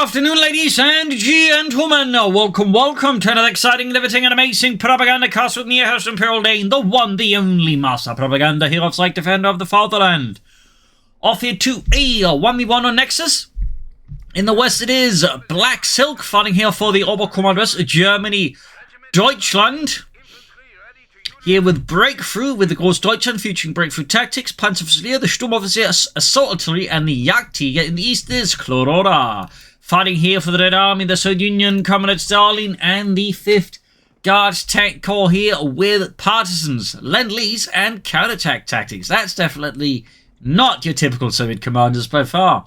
afternoon, ladies and gentlemen. Welcome to another exciting, riveting, and amazing Propagandacast with me, your host, Imperial Dane, the one, the only Master Propaganda Heroes like Defender of the Fatherland. Off here to a 1v1 on Nexus. In the west, it is Black Silk fighting here for the Oberkommanders, Germany, Deutschland. Here with Breakthrough, with the Groß Deutschland featuring Breakthrough Tactics, Panzerfusilier, the Sturmoffizier, Assault Artillery, and the Jagdtiger. In the east is Clororaa. Fighting here for the Red Army, the Soviet Union, Comrade Stalin, and the 5th Guards Tank Corps here with Partisans, Lend-Lease, and counterattack tactics. That's definitely not your typical Soviet commanders by far.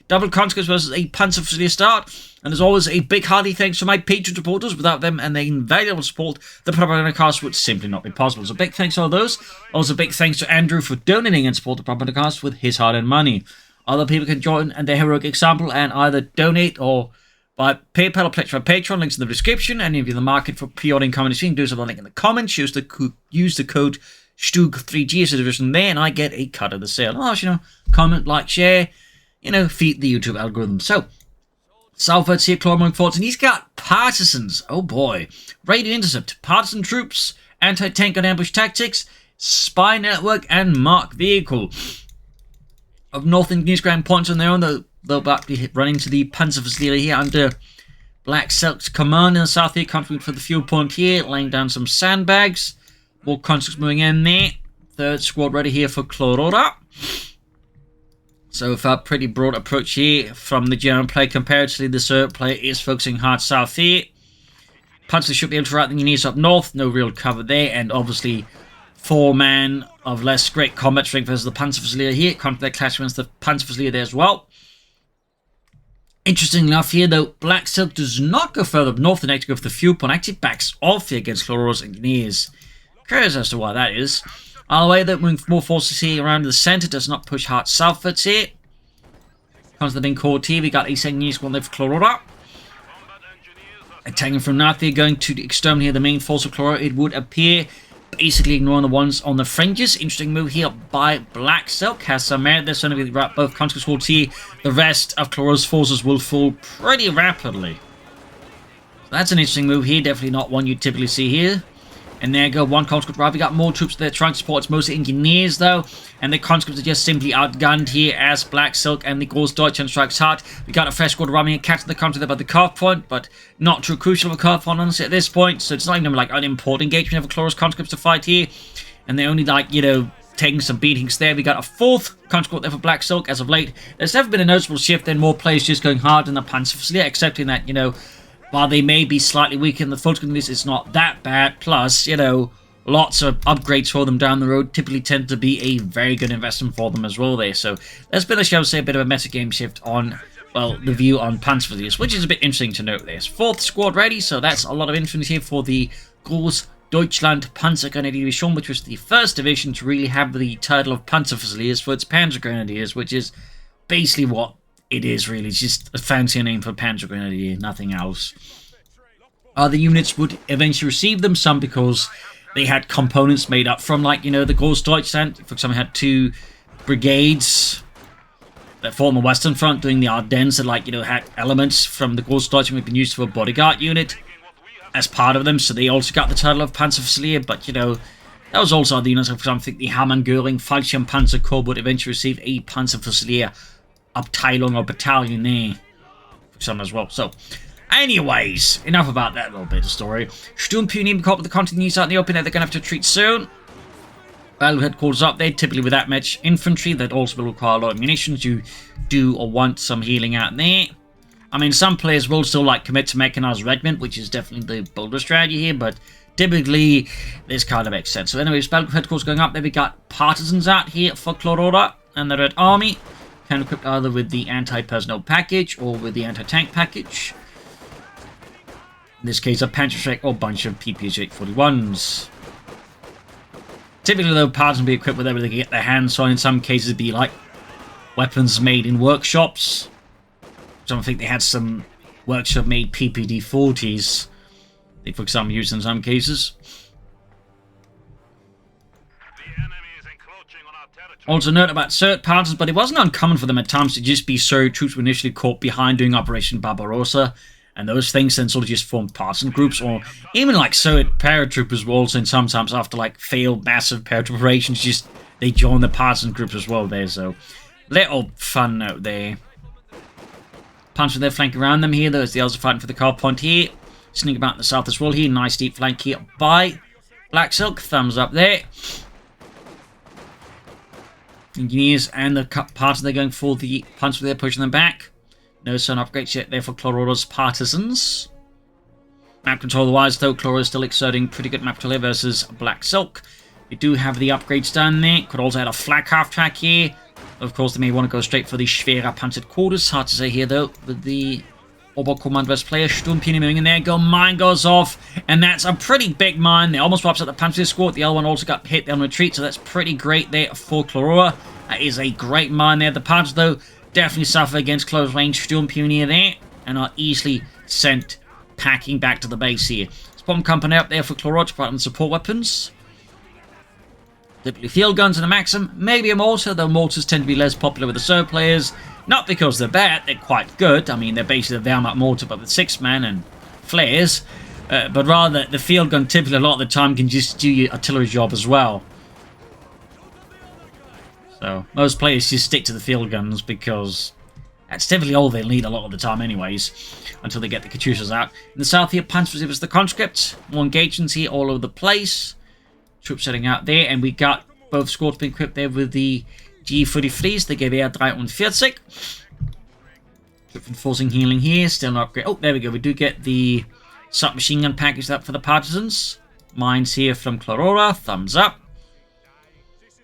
Double conscripts versus a Panzerfusilier start. And as always, a big hearty thanks to my Patreon supporters. Without them and their invaluable support, the Propagandacast would simply not be possible. So big thanks to all those. Also big thanks to Andrew for donating and support the Propagandacast with his hard-earned money. Other people can join and their heroic example and either donate or by PayPal or pledge by Patreon. Links in the description. And if you're in the market for pre-ordering comedy stream, do so by the link in the comments. Use the code STUG3G as a division there, and I get a cut of the sale. Oh, comment, like, share, feed the YouTube algorithm. So, southwards here, Clororaa forts, and he's got Partisans. Oh boy. Radio intercept, partisan troops, anti-tank and ambush tactics, spy network, and mark vehicle. Of North Engineers ground points on their own, they'll be running to the Panzerfusilier here under Black Silk's command in the south here, contributing for the fuel point here, laying down some sandbags. More conscripts moving in there. Third squad ready here for Clororaa. So with a pretty broad approach here from the German player, comparatively the Serb player is focusing hard south here. Panzer should be able to route the engineers up north, no real cover there, and obviously 4-man of less great combat strength versus the Panzerfusilier here. Conflict clash against the Panzerfusilier there as well. Interesting enough here though, Black Silk does not go further up north and actually go for the fuel point, actually backs off here against Clorora's engineers. Curious as to why that is. Either way, though, moving more forces here around the centre, does not push hard southwards here. Comes the main core team, we got a second squad there for Clororaa. Attacking from north here, going to exterminate here the main force of Clororaa, it would appear. Basically ignoring the ones on the fringes. Interesting move here by Black Silk. Has some merit. There's going to be both conscript squads here. The rest of Clorora's forces will fall pretty rapidly. So that's an interesting move here. Definitely not one you typically see here. And there you go, one conscript right. We got more troops there trying to support. It's mostly engineers though. And the conscripts are just simply outgunned here as Black Silk and the Groß Deutschland strikes hard. We got a fresh squad running and catching the country there by the curve point, but not too crucial of a curve point honestly at this point. So it's not even like an important engagement for Clorora's conscripts to fight here. And they're only taking some beatings there. We got a 4th conscript there for Black Silk as of late. There's never been a noticeable shift in more players just going hard in the Panzerfusilier, accepting that, while they may be slightly weak in the foot communities, it's not that bad. Plus, lots of upgrades for them down the road typically tend to be a very good investment for them as well there. So there's been, shall we say, a bit of a metagame shift on, the view on Panzerfusiliers, which is a bit interesting to note there. 4th squad ready, so that's a lot of infantry here for the Groß Deutschland Panzergrenadier, which was the first division to really have the title of Panzerfusiliers for its Panzergrenadiers, which is basically what it is really. It's just a fancy name for Panzergrenadier, nothing else. Other units would eventually receive them, some because they had components made up from, the Groß Deutschland. For example, had 2 brigades that fought on the Western Front doing the Ardennes that, had elements from the Groß Deutschland that had been used for a bodyguard unit as part of them. So they also got the title of Panzerfusilier, but, that was also other units. For example, I think the Hamann-Göring Fallschirmpanzer Corps would eventually receive a Panzerfusilier Abteilung or battalion there for some as well. So, anyways, enough about that little bit of story. Sturmpionier caught with the continues out in the open that they're going to have to retreat soon. Battle headquarters up there, typically with that much infantry, that also will require a lot of munitions. You do or want some healing out there. I mean, some players will still commit to mechanized regiment, which is definitely the bolder strategy here, but typically this kind of makes sense. So anyways, battle headquarters going up there, we got Partisans out here for Clororaa and the Red Army. Can equip either with the anti-personnel package or with the anti-tank package. In this case, a Panzerschreck or bunch of PPH 841s. Typically, though, partisans will be equipped with everything they get their hands on. In some cases, it'd be weapons made in workshops. So I think they had some workshop-made PPD-40s. They, for example, used in some cases. The enemy is encroaching on our territory. Also note about certain partisans, but it wasn't uncommon for them at times to just be so troops were initially caught behind doing Operation Barbarossa, and those things then sort of just formed partisan groups, or even like Soviet paratroopers were also in sometimes after like failed massive paratroop operations, just they joined the partisan groups as well there, so little fun note there. Punch with their flank around them here, though, as the others are fighting for the car point here. Sneak about in the south as well here, nice deep flank here by Black Silk, thumbs up there. Engineers and the parts they're going for the punch with their pushing them back. No sun upgrades yet there for Clorora's partisans. Map control wise though, Clororaa is still exerting pretty good map control versus Black Silk. We do have the upgrades down there. Could also add a flak half track here. Of course they may want to go straight for the Schwerer Panzer quarters. Hard to say here though with the Oberkommandwest player. Sturmpione moving in there. Mine goes off. And that's a pretty big mine. They almost wipes out the Panzer squad. The other one also got hit on retreat. So that's pretty great there for Clororaa. That is a great mine there. The Panzers though definitely suffer against close range Sturmpione there. And are easily sent packing back to the base here. Bomb company up there for Clororaa to provide them support weapons. Typically field guns and a Maxim. Maybe a mortar, though mortars tend to be less popular with the SO players. Not because they're bad, they're quite good. I mean, they're basically the Wehrmacht mortar, but with 6-man and flares. But rather, the field gun typically a lot of the time can just do your artillery job as well. So, most players just stick to the field guns because that's typically all they'll need a lot of the time anyways, until they get the Katyushas out. In the south here, Panzer receivers the conscript. More engagements here all over the place. Troops setting out there, and we got both squads being equipped there with the G43s, the Gewehr 43. Troop enforcing healing here, still no upgrade. Oh, there we go, we do get the submachine gun package up for the partisans. Mines here from Clororaa, thumbs up.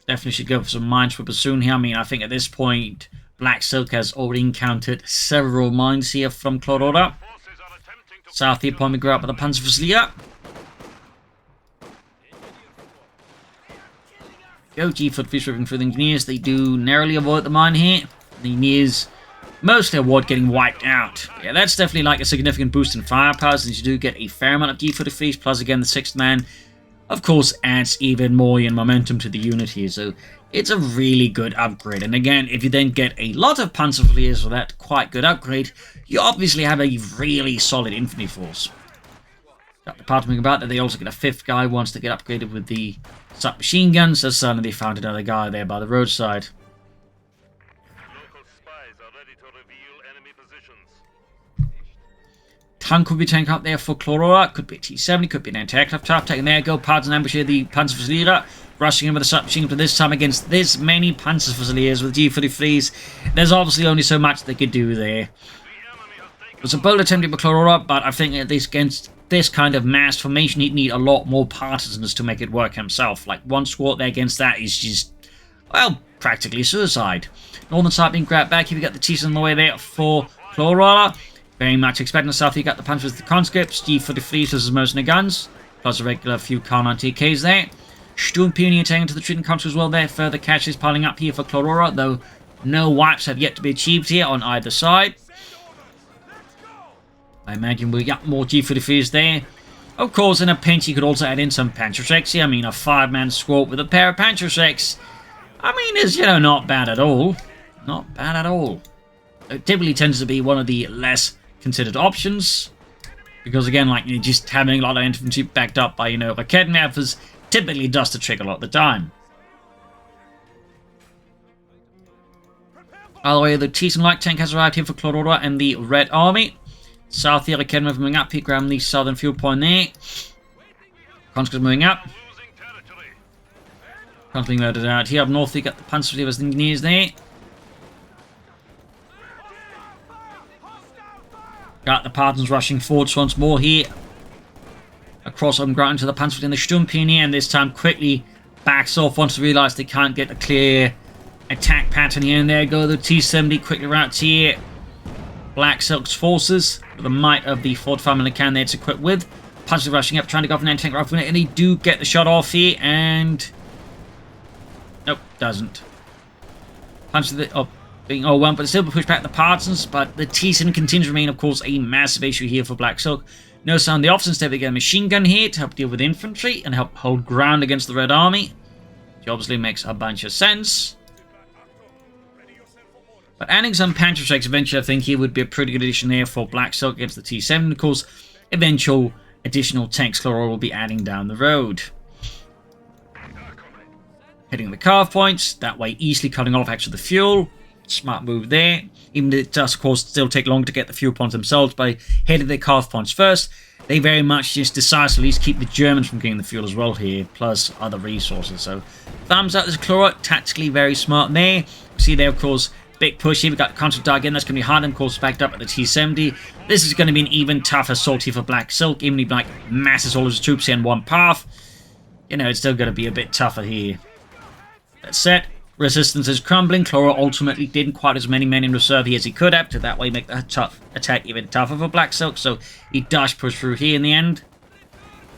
Definitely should go for some minesweepers soon here. I mean, I think at this point, Black Silk has already encountered several mines here from Clororaa. South here, point we go up with the Panzerfusilier. Go G43 ripping through the engineers. They do narrowly avoid the mine here. The engineers mostly avoid getting wiped out. Yeah, that's definitely like a significant boost in firepower, since you do get a fair amount of G43s, plus again the 6th man, of course, adds even more momentum to the unit here. So it's a really good upgrade. And again, if you then get a lot of Panzerfusiliers with that quite good upgrade, you obviously have a really solid infantry force. Got the part about that, they also get a 5th guy once they get upgraded with the submachine guns, so suddenly they found another guy there by the roadside. Local spies are ready to reveal enemy positions. Tank could be tank up there for Clororaa, could be a T-70, could be an anti-aircraft top taking there, go Partisans ambush here, the Panzerfusilier, rushing in with a submachine gun this time against this many Panzerfusiliers with G43s. There's obviously only so much they could do there. It was a bold attempt by Clororaa, but I think at least against this kind of mass formation, he'd need a lot more partisans to make it work himself. Like, one squad there against that is just, well, practically suicide. Northern side being grabbed back. Here we got the T-70 on the way there for Clororaa. Very much expecting the south. You got the Panzers with the conscripts, G43s as mercenary guns, plus a regular few Karman TKs there. Sturmpione taking to the treating conscripts as well there. Further catches piling up here for Clororaa, though no wipes have yet to be achieved here on either side. I imagine we got more G43s there. Of course, in a pinch, you could also add in some Panzerschrecks here. I mean, a 5-man squad with a pair of Panzerschrecks, I mean, is, you know, not bad at all. Not bad at all. It typically tends to be one of the less considered options. Because, again, like, you know, just having a lot of infantry backed up by, you know, Raketenwerfers typically does the trick a lot of the time. By the way, the T-70 light tank has arrived here for Clororaa and the Red Army. South here, again, moving up here, grabbing the southern fuel point there. Conscripts moving up. Conscripts being loaded out here. Up north, you got the Panzerfusiliers and engineers there. Got the Partisans rushing forwards once more here. Across open ground to the Panzerfusiliers and the Sturmpione, and this time quickly backs off once they realise they can't get a clear attack pattern here. And there go the T-70, quickly routes here. Black Silk's forces, with the might of the 45mm cannon there it's equipped with. Panzers rushing up, trying to go for an anti-tank rifle, and they do get the shot off here, and nope, doesn't. Panzers being overwhelmed, but still push back the Partisans, but the T-70 continues to remain, of course, a massive issue here for Black Silk. No sound the officers, instead they get a machine gun here to help deal with infantry and help hold ground against the Red Army, which obviously makes a bunch of sense. But adding some Panther Strikes eventually, I think he would be a pretty good addition there for Black Silk against the T7. Of course, eventual additional tanks Clororaa will be adding down the road. Hitting the carve points, that way easily cutting off actually the fuel. Smart move there. Even though it does, of course, still take long to get the fuel points themselves by hitting their carve points first. They very much just decide to at least keep the Germans from getting the fuel as well here, plus other resources. So, thumbs up, this Clororaa, tactically very smart there. See there, of course, big push here. We've got Counter Dark in, that's going to be hard, and of course, backed up at the T70. This is going to be an even tougher assault here for Black Silk, even if like masses all of his troops here in one path. You know, it's still going to be a bit tougher here. That said, resistance is crumbling. Clororaa ultimately didn't quite as many men in reserve here as he could have, to that way make the tough attack even tougher for Black Silk. So he does push through here in the end,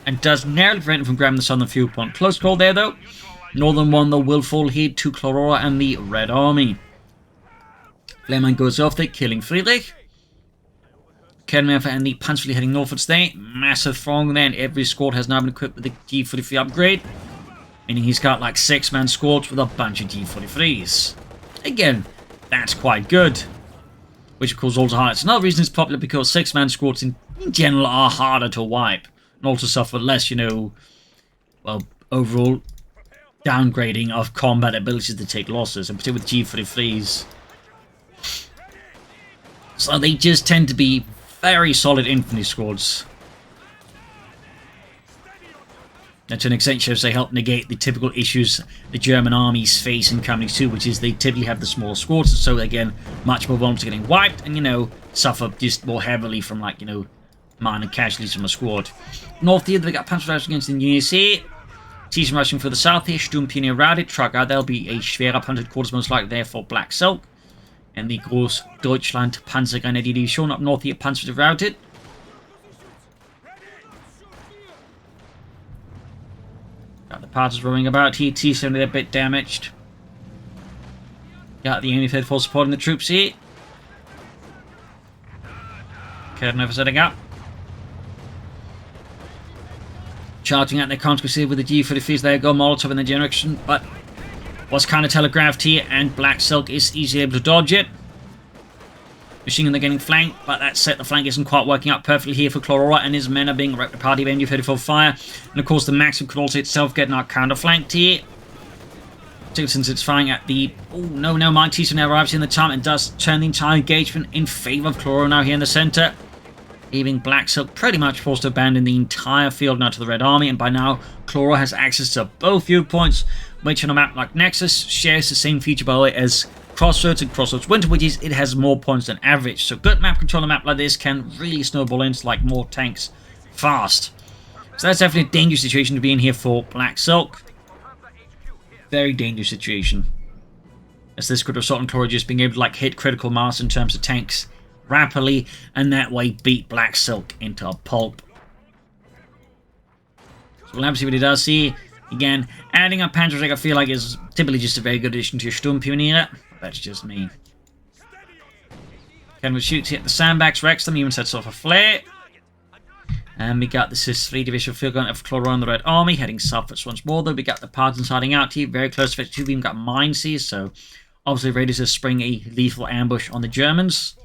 and does narrowly prevent him from grabbing the southern fuel point. Close call there though. Northern one though will fall here to Clororaa and the Red Army. Flareman goes off there, killing Friedrich. Kernwerfer and the Panzerfleet heading northwards there. Massive throng there, and every squad has now been equipped with the G43 upgrade. Meaning he's got like 6-man squads with a bunch of G43s. Again, that's quite good. Which of course also highlights another reason it's popular, because 6-man squads in general are harder to wipe. And also suffer less, you know, well, overall downgrading of combat abilities to take losses, and particularly with G43s. So they just tend to be very solid infantry squads. And to an extent, shows they help negate the typical issues the German armies face in Company 2, which is they typically have the smaller squads, and so again, much more vulnerable to getting wiped, and, you know, suffer just more heavily from, like, you know, minor casualties from a squad. North here, they got Panzer Strikes against the units here. Teasing rushing for the south here, Sturmpionier routed, Trugger, there'll be a schwerer Panzer quarters most likely there for Black Silk. And the Großdeutschland Panzergrenadier-Division up north here, Panzer routed. Got the parts roaming about here, T70 a bit damaged. Got the enemy third force supporting the troops here. Kernwerfer setting up. Charging out their conscripts here with the G43s. There go Molotov in the direction, but was kind of telegraphed here, and Black Silk is easily able to dodge it. Machine gun, they're getting flanked, but that set, the flank isn't quite working out perfectly here for Clororaa, and his men are being wrecked apart by MG34 fire. And of course, the Maxim could also itself get now counter-flanked here. Since it's firing at the... Oh, no, mind. T7 now arrives in the time and does turn the entire engagement in favor of Clororaa now here in the center. Leaving Black Silk pretty much forced to abandon the entire field now to the Red Army, and by now, Clororaa has access to both viewpoints, which on a map like Nexus shares the same feature, by the way, as Crossroads and Crossroads Winter, which is it has more points than average. So good map control on a map like this can really snowball into like more tanks fast. So that's definitely a dangerous situation to be in here for Black Silk. Very dangerous situation. As this could result in Clororaa just being able to like hit critical mass in terms of tanks rapidly, and that way beat Black Silk into a pulp. So we'll have to see what he does here. Again, adding up Panzerstreak I feel like is typically just a very good addition to your Sturmpionier. That's just me. Kenwood shoots here at the sandbags, wrecks them, even sets off a flare. And we got the Cis 3 Division field gun of Clororaa and the Red Army heading southwards once more, though. We got the Partisans hiding out here, very close to 2. We even got mines here, so obviously ready to spring a lethal ambush on the Germans.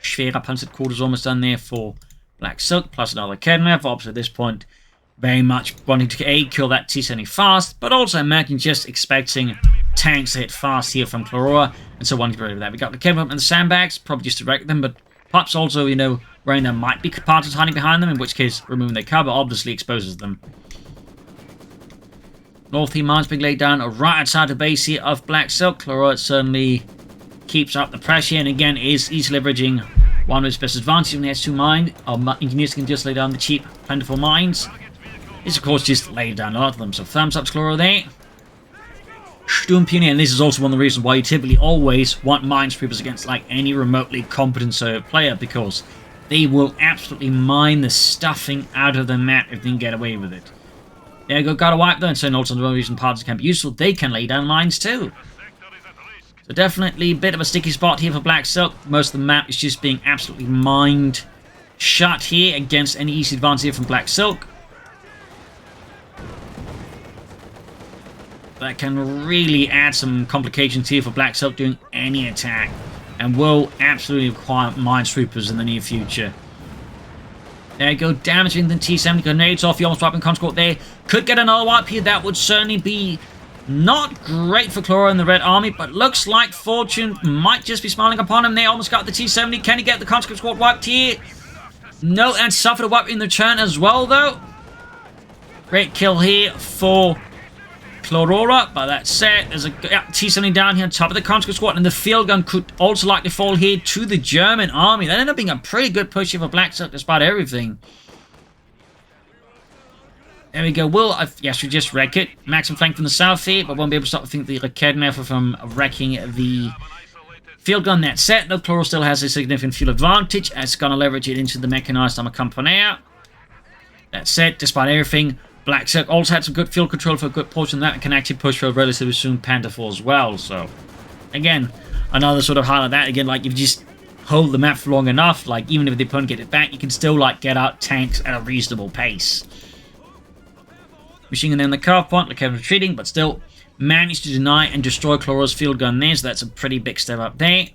Schwerer Panzer quarters almost done there for Black Silk, plus another Kernwerfer. Obviously at this point, very much wanting to kill that T70 fast, but also imagine just expecting tanks to hit fast here from Clororaa, and so wanting to get rid of that. We got the Kevin and the sandbags, probably just to wreck them, but perhaps also, you know, worrying there might be Partisans hiding behind them, in which case removing their cover obviously exposes them. North here, mines being laid down right outside the base here of Black Silk. Clororaa certainly keeps up the pressure, and again is easily leveraging one of his best advantages when he has 2 mines. Engineers can just lay down the cheap, plentiful mines. Is of course just laid down a lot of them, so thumbs up to Clororaa there. Sturmpionier, and this is also one of the reasons why you typically always want minesweepers against like any remotely competent player, because they will absolutely mine the stuffing out of the map if they can get away with it. There you go, gotta wipe them, and so also the reason parts can be useful, they can lay down mines too. So definitely a bit of a sticky spot here for Black Silk. Most of the map is just being absolutely mined shut here against any easy advance here from Black Silk. That can really add some complications here for Black Silk doing any attack. and will absolutely require minesweepers in the near future. There you go, damaging the T-70 grenades off the almost wiping conscript there. Could get another wipe here. That would certainly be not great for Clororaa and the Red Army, but looks like fortune might just be smiling upon him. They almost got the T-70. Can he get the conscript squad wiped here? No, and suffered a wipe in return as well, though. Great kill here for Clororaa, but that said, there's a T-70 down here on top of the conscript squad, and the field gun could also likely fall here to the German army. That ended up being a pretty good push here for Black Silk despite everything. There we go. Yes, we just wreck it. Maximum flank from the south here, but won't be able to stop the Raketnefer from wrecking the field gun. That set, though, Clororaa still has a significant fuel advantage, and it's going to leverage it into the mechanized armor company. That said, despite everything, Black Silk also had some good field control for a good portion of that and can actually push for a relatively soon Panther 4 as well. So, again, another sort of highlight of that. Again, like, if you just hold the map for long enough, like, even if the opponent get it back, you can still, like, get out tanks at a reasonable pace. Machine gun in the carve point, like Kevin retreating, but still managed to deny and destroy Clorora's field gun there, so that's a pretty big step up there.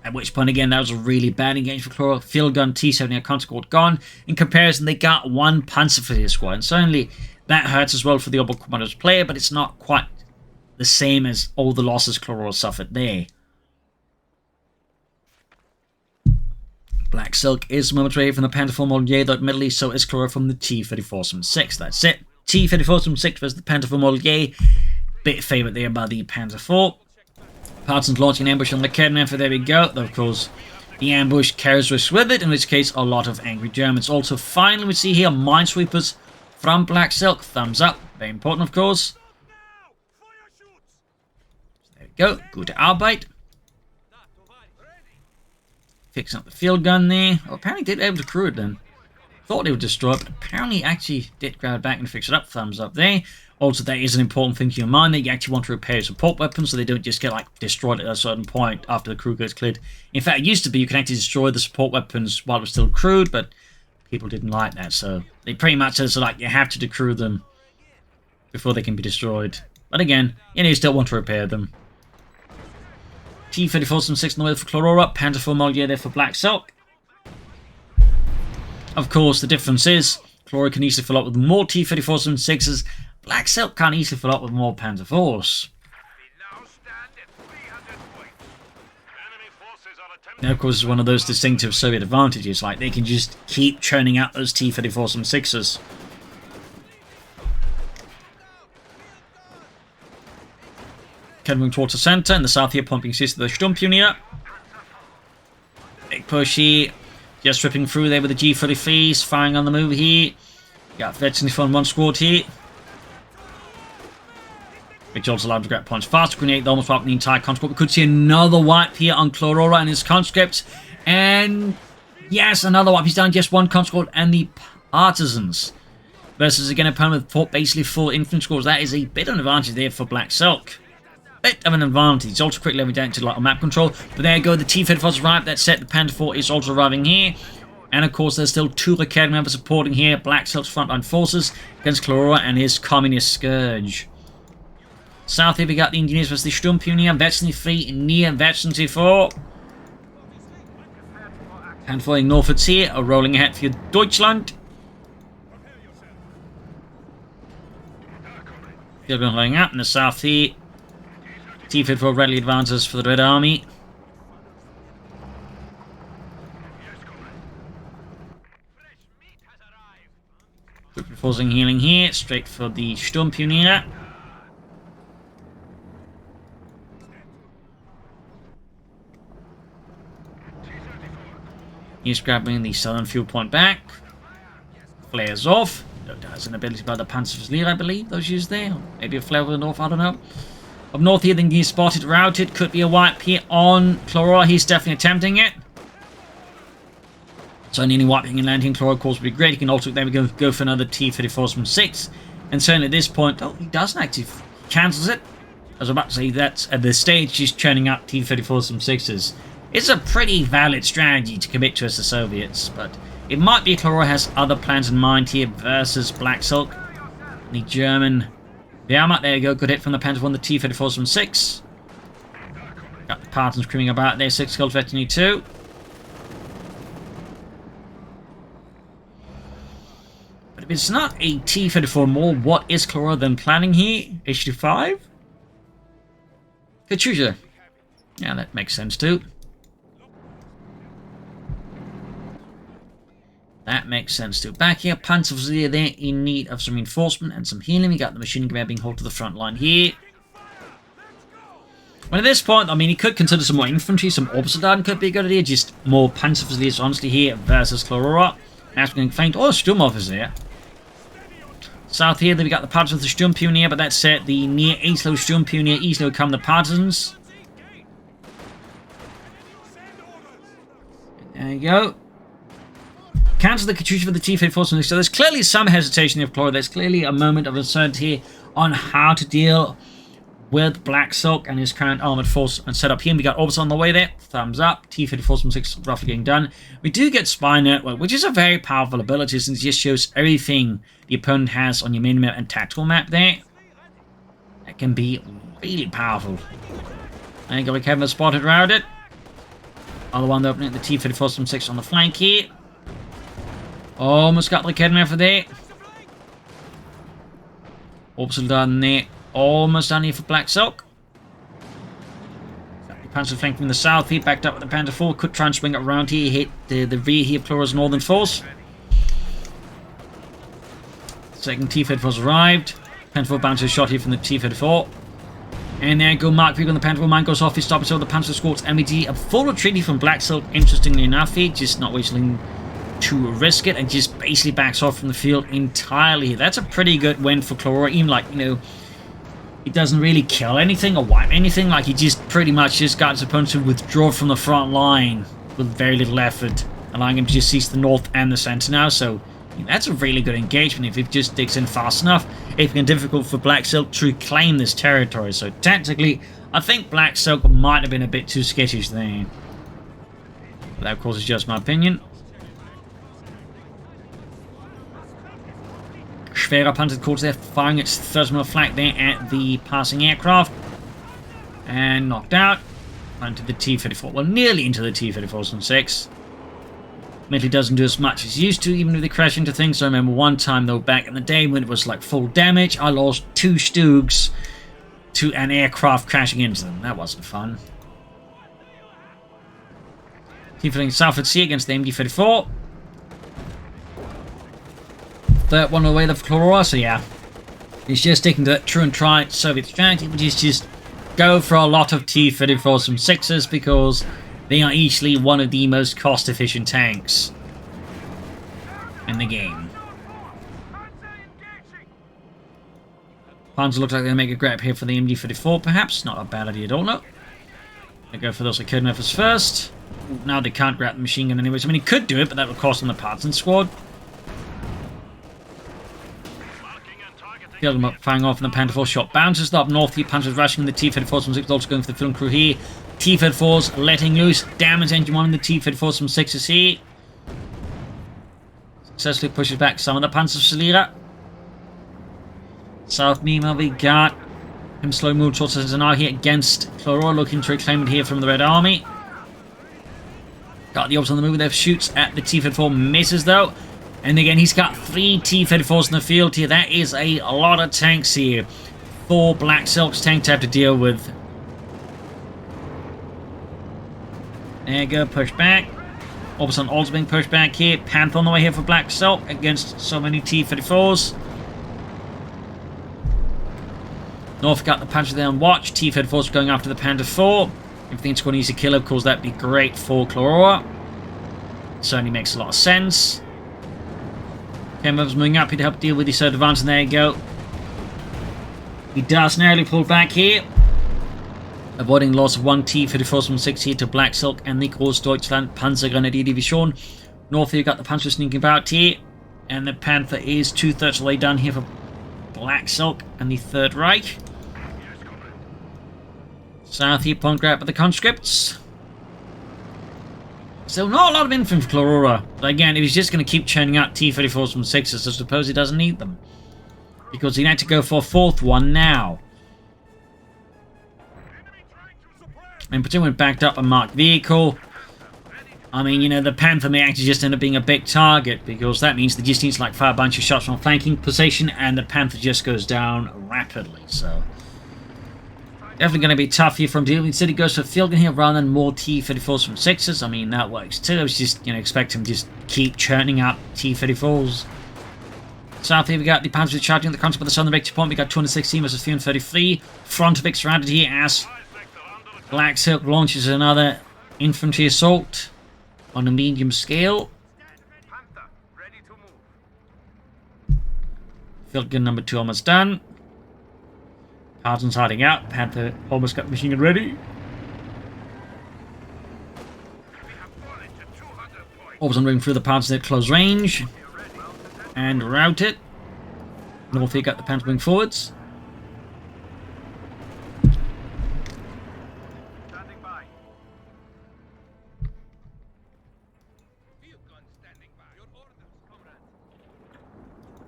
At which point, again, that was a really bad engagement for Clororaa. Field gun T-70 conscript gone. In comparison, they got one Panzerfleet squad, and certainly that hurts as well for the Oberkommando's player, but it's not quite the same as all the losses Clororaa suffered there. Black Silk is moments away from the Panther 4 Model J, though admittedly so is Clororaa from the T-34-6. That's it. T-34-6 versus the Panther 4 Model J. Bit favourite there by the Panther 4. Partisans launching an ambush on the Raketnefer, there we go. Though, of course, the ambush carries risk with it, in which case a lot of angry Germans. Also, finally, we see here minesweepers from Black Silk. Thumbs up. Very important, of course. There we go. Gute Arbeit. Fixing up the field gun there. Well, apparently did able to crew it then. Thought they would destroy it, but apparently actually did grab it back and fix it up. Thumbs up there. Also, that is an important thing to keep in mind, that you actually want to repair your support weapons so they don't just get like destroyed at a certain point after the crew gets cleared. In fact, it used to be you can actually destroy the support weapons while it was still crewed, but people didn't like that, so they pretty much said, so like, you have to decrew them before they can be destroyed. But again, you still want to repair them. T-34-6 on the way for Clororaa, Panther 4 Model there for Black Silk. Of course, the difference is Clororaa can easily fill up with more T-34-6s. Black Silk can't easily fill up with more Panther 4s. Now, of course, it's one of those distinctive Soviet advantages. Like, they can just keep churning out those T-34-6s. Moving towards the centre, in the south here, pumping seats to the Sturmpionier. Big push here. Just ripping through there with the G-33s, firing on the move here. Got veterans from one squad here. Which also allowed to grab points faster. Grenade almost wiped the entire conscript. We could see another wipe here on Clororaa and his conscripts. And yes, another wipe. He's down just one conscript and the Partisans. Versus again a opponent with basically full infantry scores. That is a bit of an advantage there for Black Silk. Bit of an advantage. It's also quickly leveling down to like map control. But there you go, the T-34's arrived. That set, the Panther 4 is also arriving here. And of course, there's still two Raketnefer members supporting here Black Silk's frontline forces against Clororaa and his Communist Scourge. South here we got the Engineers versus the Sturmpionier, Veteran 3 near Veteran 4. And following Norfolks here are rolling ahead for Deutschland. They're going up in the south here. T-34 readily advances for the Red Army. Forcing healing here, straight for the Sturmpionier. He's grabbing the southern fuel point back. Flares off. Has an ability by the Panzerfleet, I believe, those used there. Maybe a flare of the north, I don't know. Up north here, then he's spotted, routed. Could be a wipe here on Clororaa. He's definitely attempting it. So nearly wiping and landing Clororaa, of course, would be great. He can also, there we go for another T-34-6. And certainly at this point, oh, he doesn't actually cancels it. I was about to say that at this stage, he's churning out T-34-6s. It's a pretty valid strategy to commit to as the Soviets, but it might be Clororaa has other plans in mind here versus Black Silk. The German Wehrmacht, there you go, good hit from the Panther 1, the T-34-6. Got the Partisans screaming about there. 6 kills, veteran 2. But if it's not a T-34 more, what is Clororaa then planning here? H25? Kachuja. Yeah, that makes sense too. That makes sense too. Back here, Panzer there in need of some reinforcement and some healing. We got the machine gun being hauled to the front line here. Well, at this point, I mean, he could consider some more infantry, some Orbisoldaten could be a good idea. Just more Panzer honestly here versus Clororaa. That's being flanked. Oh, Sturmhoff is there. South here, then we got the Partisans, the Sturmpioneer, but that's it. The near Eastlow Sturmpioneer, Eastlow come the Partisans. There you go. Cancel the Katyusha for the T-34. So there's clearly some hesitation of Clororaa. There's clearly a moment of uncertainty here on how to deal with Black Silk and his current armored force and set up here. And we got Orbis on the way there. Thumbs up. T-34 roughly getting done. We do get Spy Network, which is a very powerful ability since it just shows everything the opponent has on your mini-map and tactical map there. That can be really powerful. There you go. We have spotted around it. Other one opening the T-34 on the flank here. Almost got the Kedmer for there. Orbital done there. Almost done here for Black Silk. The Panzer flank from the south here, backed up with the Panther 4. Could try and swing it around here, hit the rear here of Cloraa's northern force. Second T-34's arrived. Panther 4 bounces a shot here from the T-34. And there you go, Mark Vig on the Panther 4. Mine goes off, he stops so the Panzer Squad's MED. A full retreat from Black Silk, interestingly enough here, just not wasting to risk it and just basically backs off from the field entirely. That's a pretty good win for Clororaa. Even like, you know, he doesn't really kill anything or wipe anything. Like, he just pretty much just got his opponent to withdraw from the front line with very little effort, allowing him to just seize the north and the center now. So that's a really good engagement if he just digs in fast enough. It's been difficult for Black Silk to reclaim this territory. So tactically, I think Black Silk might have been a bit too skittish there. But that, of course, is just my opinion. Schwerer Panzer Corps there, firing its thermal flak there at the passing aircraft. And knocked out. Onto the T-34. Well, nearly into the T-34 Admittedly doesn't do as much as it used to, even with the crash into things. I remember one time, though, back in the day when it was like full damage, I lost 2 Stugs to an aircraft crashing into them. That wasn't fun. T-34 south at sea against the MD-34. Third one away the Clororaa, so yeah. He's just sticking to that true and tried Soviet strategy, which is just go for a lot of T-34 because they are easily one of the most cost-efficient tanks in the game. Panzer looks like they'll make a grab here for the MD-34, perhaps. Not a bad idea at all, no. They go for those Kedmeffers first. Now they can't grab the machine gun anyways. I mean, he could do it, but that would cost him the Partisan squad. Killed him up, firing off, and the Panther 4 shot bounces up north. The Panthers rushing the T-34 also going for the film crew here. T-34's letting loose. Damage engine 1 in the T-34 is here. Successfully pushes back some of the Panzer. South meanwhile, we got him slow move towards us now here against Clororaa, looking to reclaim it here from the Red Army. Got the Orbs on the move there, shoots at the T-34, misses though. And again, he's got 3 T-34s in the field here. That is a lot of tanks here for Black Silk's tank to have to deal with. There you go, push back. Orbis on Old's being pushed back here. Panther on the way here for Black Silk against so many T-34s. North got the Panther there on watch. T-34s going after the Panther 4. If it's got an easy kill, of course, that'd be great for Clororaa. Certainly makes a lot of sense. Kemmer's moving up here to help deal with this third advance, and there you go. He does narrowly pull back here, avoiding loss of 1 T-34 here to Black Silk and the Großdeutschland Panzergrenadier Division. North here, you got the Panzer sneaking about here, and the Panther is 2/3 of the way down here for Black Silk and the Third Reich. South here, point grab at the conscripts. So not a lot of infantry for Clororaa. But again, if he's just going to keep churning out T-34 I suppose he doesn't need them. Because he had to go for a 4th one now. And particularly when backed up a marked vehicle, I mean, you know, the Panther may actually just end up being a big target, because that means they just need to like fire a bunch of shots from a flanking position, and the Panther just goes down rapidly. So definitely going to be tough here from dealing. Instead, he goes for field gun here rather than more T-34s from 6s. I mean, that works too. I was just, you know, expect him to just keep churning out T-34s. South here, we got the Panthers charging the concept of the southern victory point. We got 216 versus 333. Front of surrounded here as Black Silk launches another infantry assault on a medium scale. Field gun number 2 almost done. Partisans hiding out. Panther almost got machine gun ready. Orbison moving through the Partisans at close range. And route it. North here got the Panther moving forwards.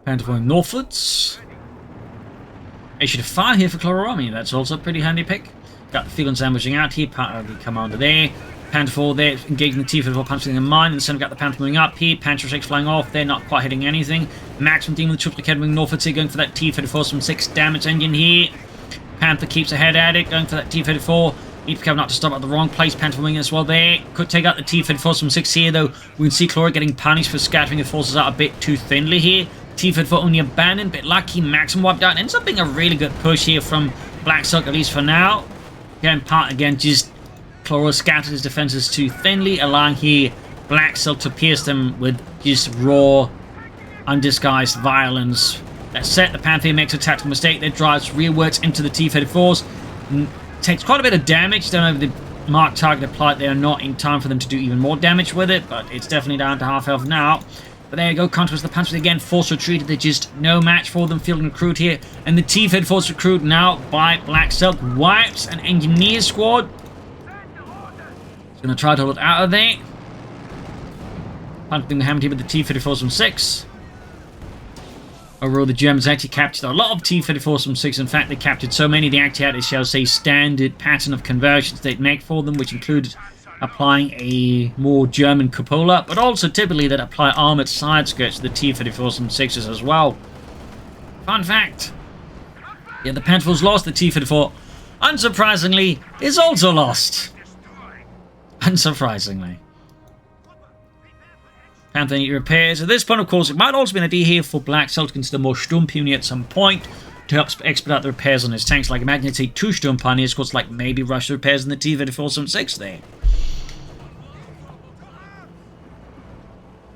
Panther going northwards. Issue to fire here for Clororaa. I mean, that's also a pretty handy pick. Got the field gun sandwiching out here. The commander there. Panther 4 there, engaging the T-34, punching the mine. In the center, we've got the Panther moving up here. Panther 6 flying off. They're not quite hitting anything. Maximum Demon with the triplicate moving northwards here, going for that T-34, some 6 damage engine here. Panther keeps ahead at it, going for that T-34. Need to be not to stop at the wrong place. Panther wing as well there. Could take out the T-34 from 6 here, though. We can see Clororaa getting punished for scattering the forces out a bit too thinly here. T-34 only abandoned, bit lucky. Maximum wiped out. Ends up being a really good push here from Black Silk, at least for now. Again, just Clororaa scattered his defenses too thinly, allowing here Black Silk to pierce them with just raw, undisguised violence. That set, the Panther makes a tactical mistake that drives rearwards into the T-34s. Takes quite a bit of damage. Don't know if the marked target applied there or not in time for them to do even more damage with it, but it's definitely down to half health now. But there you go, Contrast the Panthers again, force retreated. They're just no match for them, field and recruit here. And the T-34 recruit now by Black Silk wipes an engineer squad. He's going to try to hold it out of there. Punting the hammer here with the T-34s from 6. Overall, the Germans actually captured a lot of T-34s from 6. In fact, they captured so many they actually had a, shall say, standard pattern of conversions they'd make for them, which included applying a more German cupola, but also typically they'd apply armoured side skirts to the T-34s from 6s as well. Fun fact. Yeah, the Panther's lost. The T-34, unsurprisingly, is also lost. Unsurprisingly. Panther need repairs. At this point, of course, it might also be an idea here for Black Silk to consider more Sturmpioneer at some point to help expedite the repairs on his tanks. Like, imagine it's 2 Sturmpioneers, of course, like maybe rush the repairs in the T-34 from 6 there.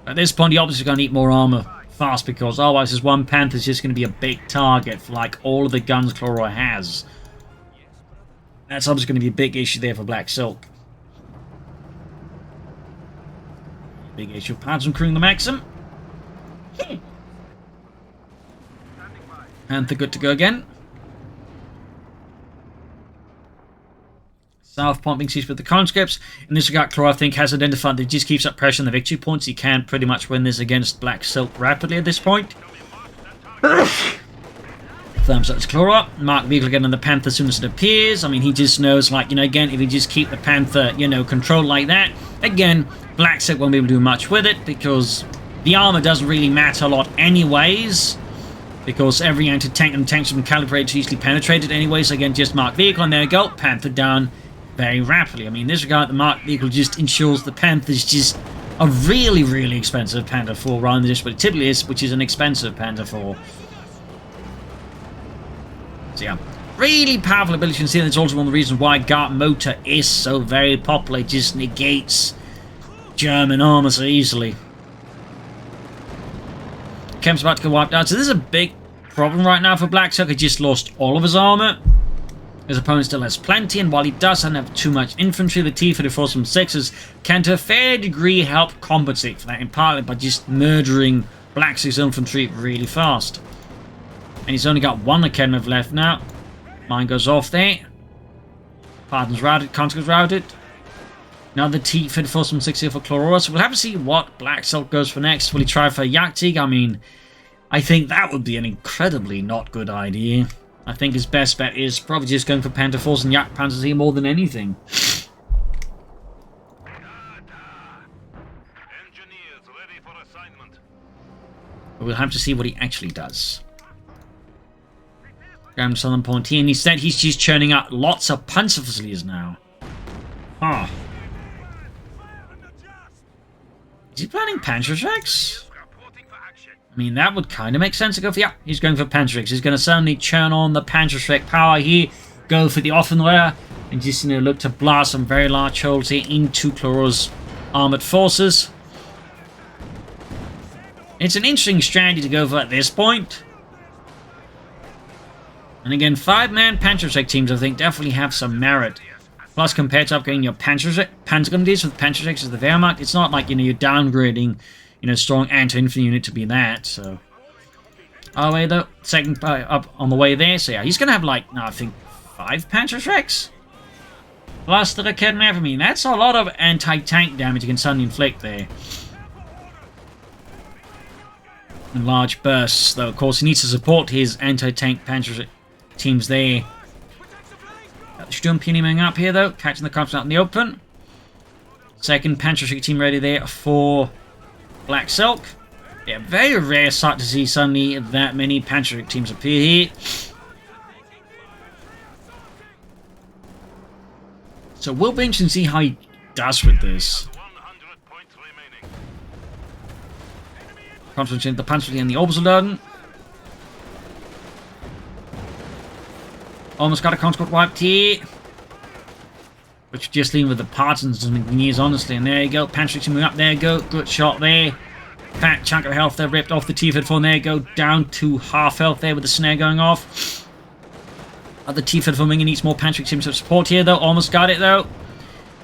At this point, the obviously going to need more armor fast, because otherwise this one Panther is just going to be a big target for like all of the guns Clororaa has. That's obviously going to be a big issue there for Black Silk. Big issue. Partisans crewing the Maxim. Panther good to go again. South point being seized with the conscripts. In this regard, Clororaa, I think, has identified that he just keeps up pressure on the victory points. He can pretty much win this against Black Silk rapidly at this point. Thumbs up to Clororaa. Mark vehicle again on the Panther as soon as it appears. I mean, he just knows, like, you know, again, if he just keep the Panther, you know, controlled like that, again, Black Silk won't be able to do much with it, because the armor doesn't really matter a lot anyways, because every anti-tank and tanks have been calibrated to easily penetrate it anyways. Again, just Mark vehicle, and there you go, Panther down very rapidly. I mean, in this regard, the Mark vehicle just ensures the Panther's just a really, really expensive Panther 4 rather than just what it typically is, which is an expensive Panther 4. So yeah, really powerful ability. You can see that's also one of the reasons why Gart Motor is so very popular. It just negates German armor so easily. Kemp's about to get wiped out. So this is a big problem right now for Black Silk. He just lost all of his armor. His opponent still has plenty, and while he doesn't have too much infantry, the T-34s from 6s can to a fair degree help compensate for that, in part by just murdering Black Silk's infantry really fast. And he's only got 1 Akademov left now. Mine goes off there. Partisans routed, conscripts routed. Now the T-34s from 6 here for Clororaa, so we'll have to see what Black Silk goes for next. Will he try for Yaktig? I mean, I think that would be an incredibly not good idea. I think his best bet is probably just going for Panther 4s and Yak Panzers here more than anything. Destroyers ready for assignment. But we'll have to see what he actually does. Graham Southern Point here, and instead he's just churning out lots of panzer facilities now. Huh. Is he planning Panzerschrecks? I mean, that would kind of make sense to go for... Yeah, he's going for Panzerschrecks. He's going to certainly churn on the Panzerschreck power here. Go for the Offenwehr. And just, you know, look to blast some very large holes here into Clorora's armored forces. It's an interesting strategy to go for at this point. And again, 5-man Panzerschreck teams, I think, definitely have some merit. Plus, compared to upgrading your Panzer units with Panzerschrecks as the Wehrmacht, it's not like, you know, you're downgrading, you know, strong anti-infantry unit to be that, so... Oh, wait, though. Second up on the way there, so yeah, he's gonna have, like, no, I think 5 Panzerschrecks? Plus the Raketenwerfer. I mean, that's a lot of anti-tank damage you can suddenly inflict there. In large bursts, though, of course, he needs to support his anti-tank Panzer teams there. Got the Sturmpeony moving up here, though, catching the cops out in the open. Second Panzerschreck team ready there for Black Silk. Yeah, very rare sight to see suddenly that many Panzerschreck teams appear here. So we'll be interested to see how he does with this. 100 points remaining. Concentrating the Panzerschreck and the Obersoldaten. Almost got a conscript wiped here. Which just leaving with the Partisans and Engineers, honestly. And there you go. Panzerschreck moving up. There you go. Good shot there. Fat chunk of health there. Ripped off the T-54. There you go. Down to half health there with the snare going off. The T-54 wing needs more Panzerschreck teams of support here, though. Almost got it, though.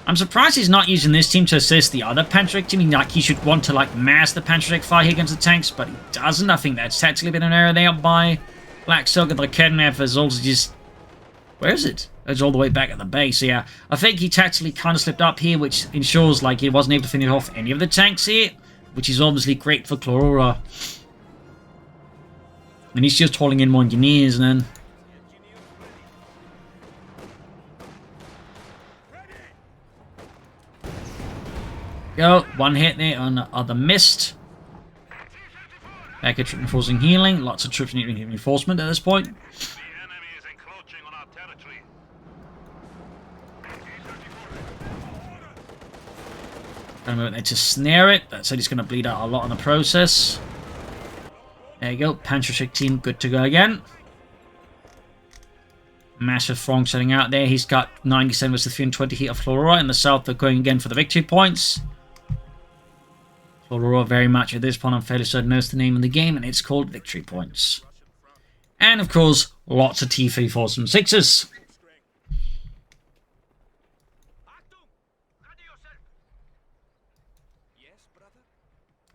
I'm surprised he's not using this team to assist the other Panzerschreck team. Like, he should want to, like, mass the Panzerschreck fire here against the tanks, but he doesn't. I think that's tactically been an error there by Black Silk. And the Raketenwerfer is also just... Where is it? It's all the way back at the base, so yeah. I think he tactically kind of slipped up here, which ensures, like, he wasn't able to finish off any of the tanks here, which is obviously great for Clororaa. And he's just hauling in more engineers, and then... Go, one hit there on the other missed. Back at troop enforcing healing. Lots of troops needing reinforcement at this point. The enemy is encroaching on our territory. Got a moment there to snare it. That said, he's going to bleed out a lot in the process. There you go. Panzerschreck team good to go again. Massive throng setting out there. He's got 97 versus 320 heat of Clororaa. In the south, they're going again for the victory points. Clororaa very much at this point, I'm fairly certain knows the name of the game, and it's called Victory Points. And of course, lots of T-34s and 6s.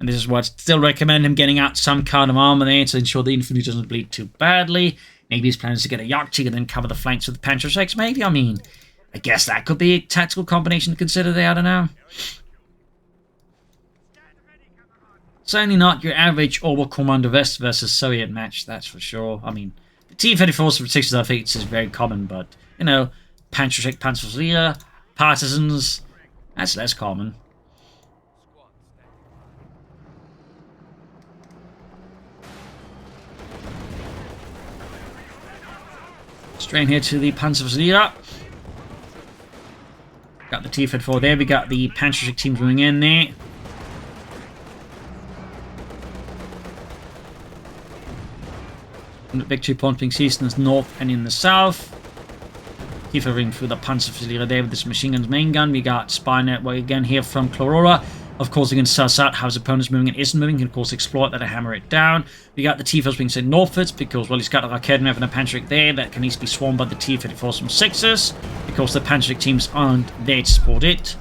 And this is why I'd still recommend him getting out some kind of armor there to ensure the infantry doesn't bleed too badly. Maybe his plan is to get a Yakchi and then cover the flanks with the Panzerschrecks, maybe. I mean, I guess that could be a tactical combination to consider there, I don't know. Certainly not your average Oberkommando West versus Soviet match, that's for sure. I mean, the T-34s from 6s I think is very common, but, you know, Panzerschreck, Panzerschreck, Partisans, that's less common. Straight here to the Panzerschreck. Got the T-34 there, we got the Panzerschreck teams moving in there. Victory point being seized in the north and in the south. T-34 ring through the Panzerschreck there with this machine gun's main gun. We got spy network again here from Clororaa. Of course, you can suss out how his opponent's moving and isn't moving. You can, of course, exploit that and hammer it down. We got the T-34s being sent northwards because, well, he's got a Raketenwerfer and a Panzerschreck there that can easily be swarmed by the T-34s from 6s because the Panzerschreck teams aren't there to support it.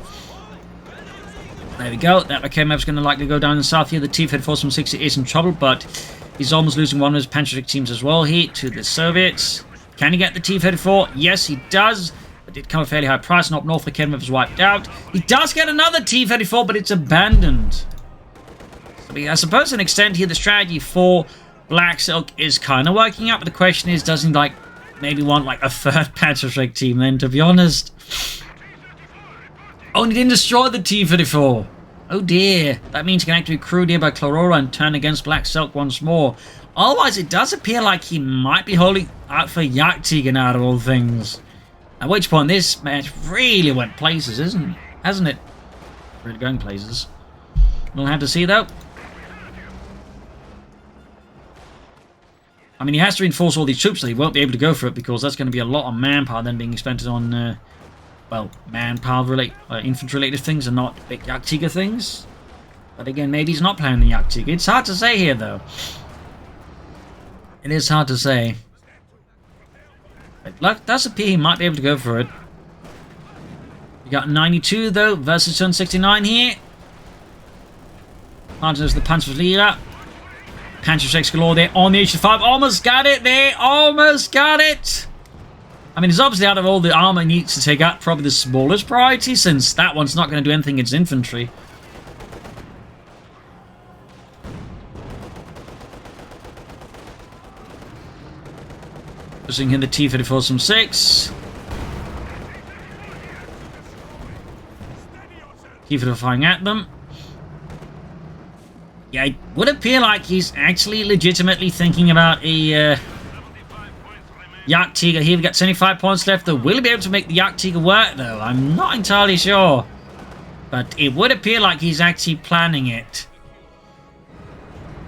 There we go. That Raketenwerfer's going to likely go down in the south here. The T-34s from 6 is in trouble, but he's almost losing one of his Panzerschreck teams as well here to the Soviets. Can he get the T-34? Yes, he does. But did come a fairly high price, and up north the Raketenwerfer was wiped out. He does get another T-34, but it's abandoned. So I suppose to an extent here, the strategy for Black Silk is kind of working out, but the question is, does he, like, maybe want, like, a third Panzerschreck team then, to be honest? Oh, and he didn't destroy the T-34. Oh dear, that means he can actually be crewed here by Clororaa and turn against Black Silk once more. Otherwise, it does appear like he might be holding out for Jagdtiger out of all things. At which point, this match really went places, hasn't it? Really going places. We'll have to see, though. I mean, he has to reinforce all these troops, so he won't be able to go for it, because that's going to be a lot of manpower then being expended on, well, manpower-related, infantry-related things and not big Jagdtiger things. But again, maybe he's not planning the Jagdtiger. It's hard to say here, though. It is hard to say. But look, does appear he might be able to go for it. We got 92, though, versus turn 69 here. Partners the Panzerflieger. Panzerschrecks galore there on the H5. Almost got it there. Almost got it. I mean, it's obviously out of all the armor he needs to take out, probably the smallest priority, since that one's not going to do anything against infantry. Pushing in the T-34 some 6. T-34 firing at them. Yeah, it would appear like he's actually legitimately thinking about a Jagdtiger. Here we've got 75 points left. Will he be able to make the Jagdtiger work, though? I'm not entirely sure. But it would appear like he's actually planning it.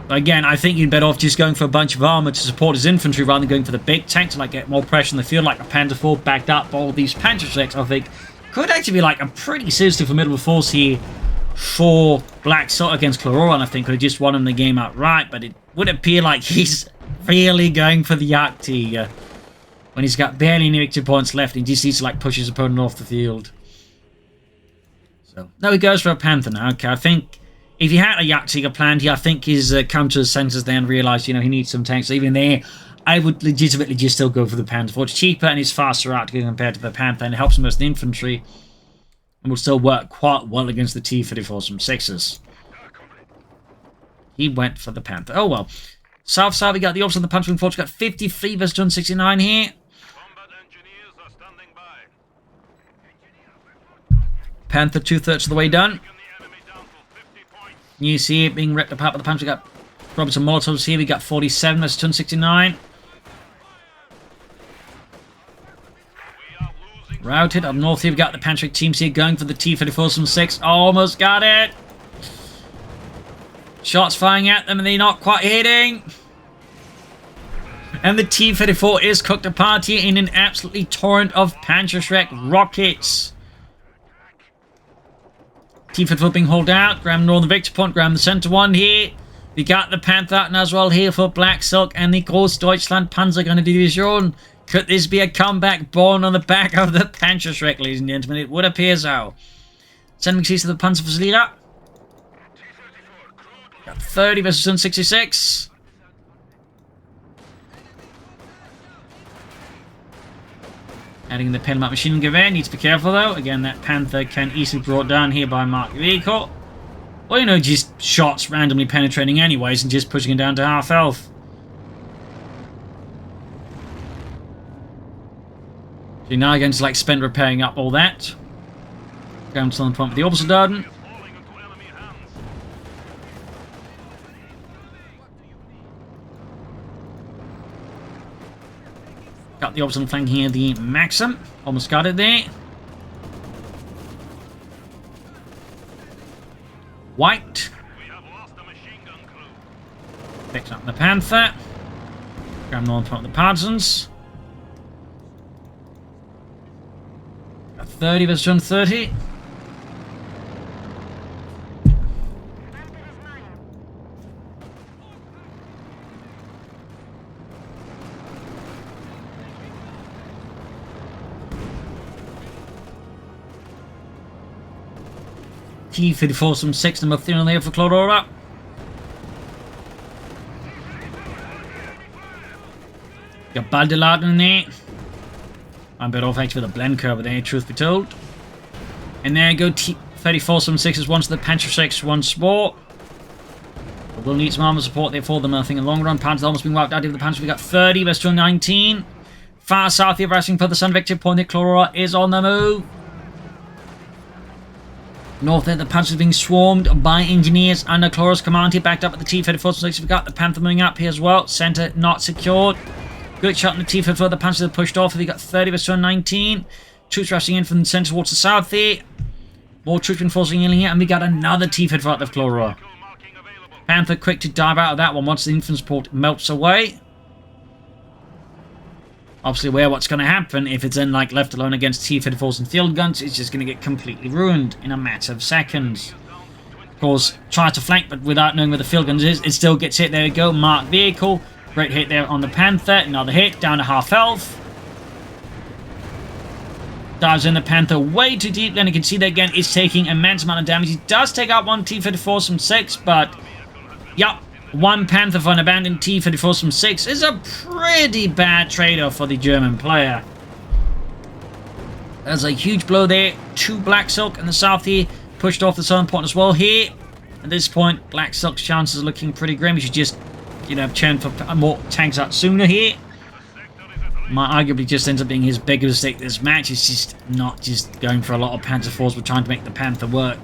But again, I think you'd better off just going for a bunch of armor to support his infantry rather than going for the big tank to like get more pressure in the field, like a Panzer IV backed up by all these Panzerschrecks. I think could actually be like a pretty seriously formidable force here for Black Silk against Clororaa, and I think could have just won him the game outright. But it would appear like he's really going for the Jagdtiger when he's got barely any victory points left and he just needs to like push his opponent off the field. So now he goes for a Panther now. Okay, I think if he had a Jagdtiger planned here, I think he's come to his senses there and realised, you know, he needs some tanks. So even there, I would legitimately just still go for the Panther. It's cheaper and it's faster out compared to the Panther, and it helps him with the infantry. And will still work quite well against the T-34 some 6s. He went for the Panther. Oh well. South side, we got the opposite of the Punching Force. Got 53 versus 269 here. Combat engineers are standing by. Panther 2/3 of the way done. The enemy down for 50 points. You see it being ripped apart by the Panther. We got Robinson Molotovs here. We got 47 versus 269. Routed up north here. We've got the Panzer teams here going for the T-34 from 6. Almost got it. Shots firing at them and they're not quite hitting. And the T-34 is cooked apart here in an absolutely torrent of Panzerschreck rockets. T-34 being hauled out. Grab northern victory point. Grab the center one here. We got the Panther out as well here for Black Silk and the Großdeutschland Panzergrenadier. Could this be a comeback born on the back of the Panzerschreck, ladies and gentlemen? It would appear so. Sending seas to the Panzerflieger. Got 30 versus 166. Adding the Penmark machine gun gewehr. Needs to be careful though. Again, that Panther can easily be brought down here by a marked vehicle. Or, you know, just shots randomly penetrating anyways and just pushing it down to half health. So now again, just like spent repairing up all that. Going to the point with the opposite Darden. Got the opposite flank here, the Maxim. Almost got it there. White. Picks up the Panther. Grab the point with the Partisans. 30 versus 130. T-34 some 6 number 3 on there for Clororaa. Got Baldelarden in there. I'm better off actually with a blend curve there, truth be told. And there you go, T-34 some 6s once the Panzerschrecks once more. But we'll need some armor support there for them, I think, in the long run. Panzer's almost been wiped out here with the Panzer. We got 30 versus 219. Far south here, resting for the Sun Victory point. The Clororaa is on the move. North there, the Panthers being swarmed by engineers under Clorora's command here, backed up at the T-34. We've got the Panther moving up here as well. Center not secured. Good shot on the T-34. The Panthers have pushed off. We've got 30 versus 19. Troops rushing in from the center towards the south here. More troops reinforcing in here, and we got another T-34 out of Clororaa. Panther quick to dive out of that one once the infantry support melts away. Obviously aware what's going to happen if it's then like left alone against T-34s and field guns. It's just going to get completely ruined in a matter of seconds. Of course, try to flank, but without knowing where the field guns is, it still gets hit. There we go, marked vehicle. Great hit there on the Panther. Another hit, down to half health. Dives in the Panther way too deep, and you can see that again, it's taking immense amount of damage. He does take out one T-34 from 6, but yep, one Panther for an abandoned T-34 from 6 is a pretty bad trade-off for the German player. There's a huge blow there. 2 Black Silk in the south here, pushed off the southern point as well here. At this point, Black Silk's chances are looking pretty grim. You should just, you know, churn for more tanks out sooner here. Might arguably just ends up being his biggest mistake this match. He's just not just going for a lot of Panther force, but trying to make the Panther work.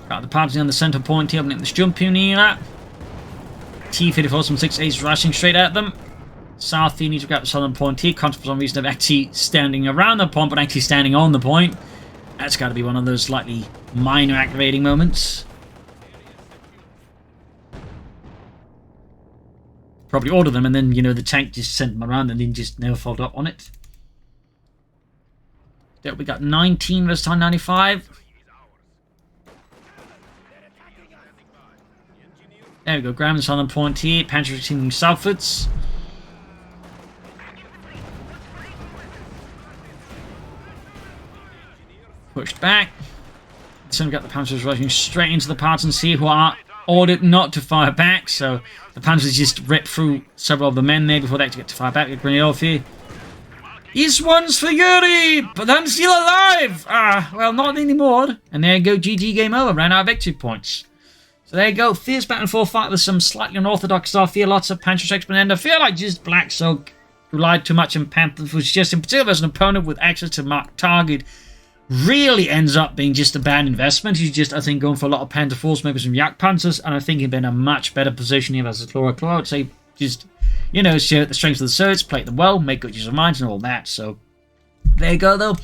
Got the Panthers on the center point here, opening the jump here. T-34 from 6 is rushing straight at them. South here needs to grab the southern point here. Contra for some reason of actually standing around the point, but actually standing on the point. That's got to be one of those slightly minor activating moments. Probably order them, and then, you know, the tank just sent them around and then just never followed up on it. There we got 19 versus 95. There we go, grabbing the southern point here. Panzer retreating southwards. Pushed back. So we've got the Panzers rushing straight into the Partisans here, who are ordered not to fire back. So the Panzers just rip through several of the men there before they actually get to fire back. Get grenade off here. This one's for Yuri, but I'm still alive. Well, not anymore. And there you go, GG, game over. Ran out of victory points. So there you go, fierce back and forth fight with some slightly unorthodox stuff here. Lots of Panzer strikes, but I feel like just Black Silk relied too much on Panther, which just in particular as an opponent with access to marked target really ends up being just a bad investment. He's just, I think, going for a lot of Panther force, maybe some Yak Panzers, and I think he'd been in a much better position here as a Clororaa. I would say just, you know, share the strengths of the swords, play them well, make good use of minds and all that. So there you go, though.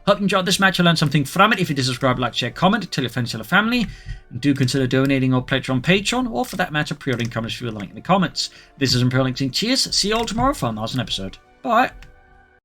Hope you enjoyed this match. I learned something from it. If you did, subscribe, like, share, comment, tell your friends, tell your family. And do consider donating or pledging on Patreon, or for that matter, pre-ordering comments if you would like in the comments. This is Imperial Links. Cheers. See you all tomorrow for another episode. Bye.